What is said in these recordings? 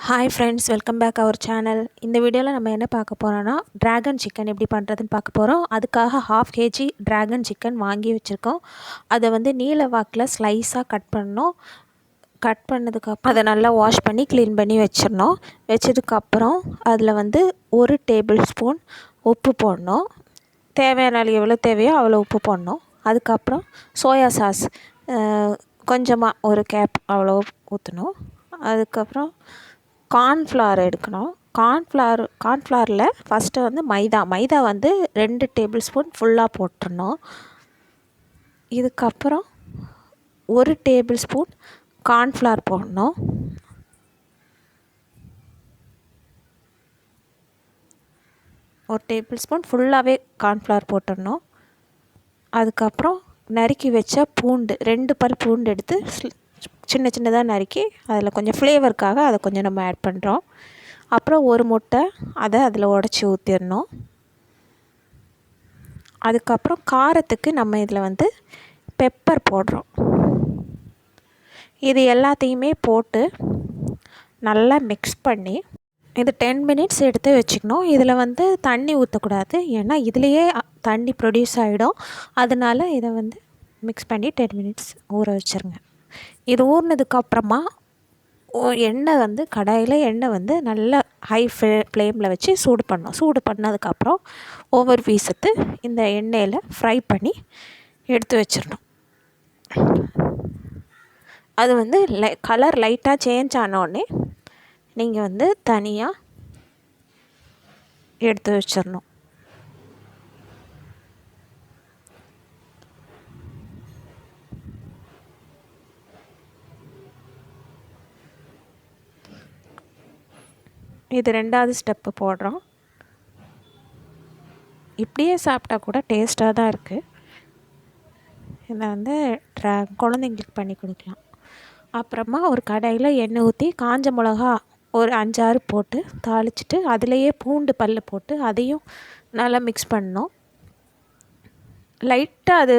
Hi friends, welcome back our channel. இந்த வீடியோவில் நம்ம என்ன பார்க்க போகிறோன்னா, ட்ராகன் சிக்கன் எப்படி பண்ணுறதுன்னு பார்க்க போகிறோம். அதுக்காக 1/2 kg ட்ராகன் சிக்கன் வாங்கி வச்சுருக்கோம். அதை வந்து நீல வாக்கில் ஸ்லைஸாக கட் பண்ணணும். கட் பண்ணதுக்கப்புறம் அதை நல்லா வாஷ் பண்ணி க்ளீன் பண்ணி வச்சிடணும். வச்சதுக்கப்புறம் அதில் வந்து 1 டேபிள் ஸ்பூன் உப்பு போடணும். தேவையான அளவு எவ்வளோ தேவையோ அவ்வளோ உப்பு போடணும். அதுக்கப்புறம் சோயா சாஸ் கொஞ்சமாக 1 கேப் அவ்வளோ ஊற்றணும். அதுக்கப்புறம் கார்ன்ஃப்ளவர் எடுக்கணும். கார்ன்ஃப்ளவரில் ஃபஸ்ட்டு வந்து மைதா வந்து 2 டேபிள் ஸ்பூன் ஃபுல்லாக போட்டுடணும். இதுக்கப்புறம் 1 டேபிள் ஸ்பூன் கார்ன்ஃப்ளவர் போடணும். ஒரு டேபிள் ஸ்பூன் ஃபுல்லாகவே கார்ன்ஃப்ளவர் போட்டுடணும். அதுக்கப்புறம் நறுக்கி வச்ச பூண்டு 2 பல் பூண்டு எடுத்து சின்ன சின்னதாக நறுக்கி அதில் கொஞ்சம் ஃப்ளேவருக்காக அதை கொஞ்சம் நம்ம ஆட் பண்ணுறோம். அப்புறம் 1 முட்டை அதை அதில் உடச்சி ஊற்றிடணும். அதுக்கப்புறம் காரத்துக்கு நம்ம இதில் வந்து பெப்பர் போடுறோம். இது எல்லாத்தையுமே போட்டு நல்லா மிக்ஸ் பண்ணி இது 10 மினிட்ஸ் எடுத்து வச்சுக்கணும். இதில் வந்து தண்ணி ஊற்றக்கூடாது, ஏன்னா இதுலேயே தண்ணி ப்ரொடியூஸ் ஆகிடும். அதனால் இதை வந்து மிக்ஸ் பண்ணி 10 மினிட்ஸ் ஊற வச்சுருங்க. இது ஊறினதுக்கப்புறமா எண்ணெய் வந்து கடாயில் எண்ணெய் நல்லா ஹை ஃப்ளேமில் வச்சு சூடு பண்ணதுக்கப்புறம் ஒவ்வொரு பீஸ் எடுத்து இந்த எண்ணெயில் ஃப்ரை பண்ணி எடுத்து வச்சிடணும். அது வந்து கலர் லைட்டாக சேஞ்ச் ஆனோடனே நீங்கள் வந்து தனியாக எடுத்து வச்சிடணும். இது 2வது ஸ்டெப்பு போடுறோம். இப்படியே சாப்பிட்டா கூட டேஸ்ட்டாக தான் இருக்குது. இதை வந்து குழந்தைங்களுக்கு பண்ணி கொடுக்கலாம். அப்புறமா ஒரு கடாயில் எண்ணெய் ஊற்றி காஞ்ச மிளகா ஒரு 5-6 போட்டு தாளிச்சிட்டு அதிலையே பூண்டு பல் போட்டு அதையும் நல்லா மிக்ஸ் பண்ணணும். லைட்டாக அது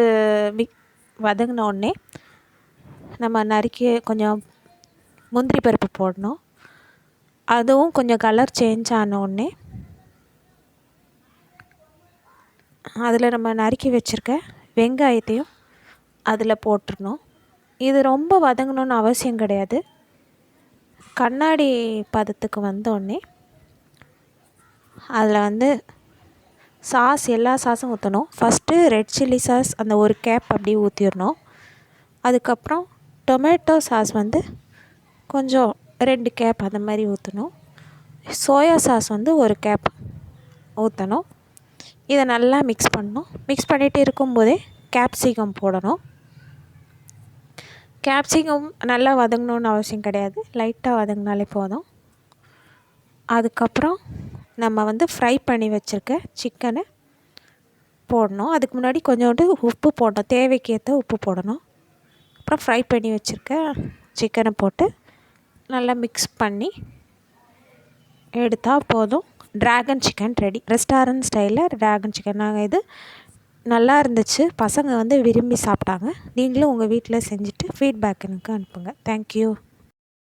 வதங்கினோடனே நம்ம நறுக்கி கொஞ்சம் முந்திரி பருப்பு போடணும். அதுவும் கொஞ்சம் கலர் சேஞ்ச் ஆனோடனே அதில் நம்ம நறுக்கி வச்சுருக்க வெங்காயத்தையும் அதில் போட்டுடணும். இது ரொம்ப வதங்கணுன்னு அவசியம் கிடையாது. கண்ணாடி பதத்துக்கு வந்தோடனே அதில் வந்து எல்லா சாஸும் ஊற்றணும். ஃபஸ்ட்டு ரெட் சில்லி சாஸ் அந்த 1 கேப் அப்படியே ஊற்றிடணும். அதுக்கப்புறம் டொமேட்டோ சாஸ் வந்து கொஞ்சம் 2 கேப் அந்த மாதிரி ஊற்றணும். சோயா சாஸ் வந்து 1 கேப் ஊற்றணும். இதை நல்லா மிக்ஸ் பண்ணணும். மிக்ஸ் பண்ணிகிட்டு இருக்கும்போதே கேப்சிகம் போடணும். கேப்சிகம் நல்லா வதங்கணுன்னு அவசியம் கிடையாது, லைட்டாக வதங்கினாலே போதும். அதுக்கப்புறம் நம்ம வந்து ஃப்ரை பண்ணி வச்சுருக்க சிக்கனை போடணும். அதுக்கு முன்னாடி கொஞ்சோண்டு உப்பு போடணும், தேவைக்கேற்ற உப்பு போடணும். அப்புறம் ஃப்ரை பண்ணி வச்சுருக்க சிக்கனை போட்டு நல்லா மிக்ஸ் பண்ணி எடுத்தால் போதும். Dragon chicken ready. ரெஸ்டாரண்ட் ஸ்டைலில் ட்ராகன் சிக்கன். நாங்கள் இது நல்லா இருந்துச்சு, பசங்க வந்து விரும்பி சாப்பிட்டாங்க. நீங்களும் உங்கள் வீட்டில் செஞ்சுட்டு ஃபீட்பேக் எனக்கு அனுப்புங்க. தேங்க்யூ.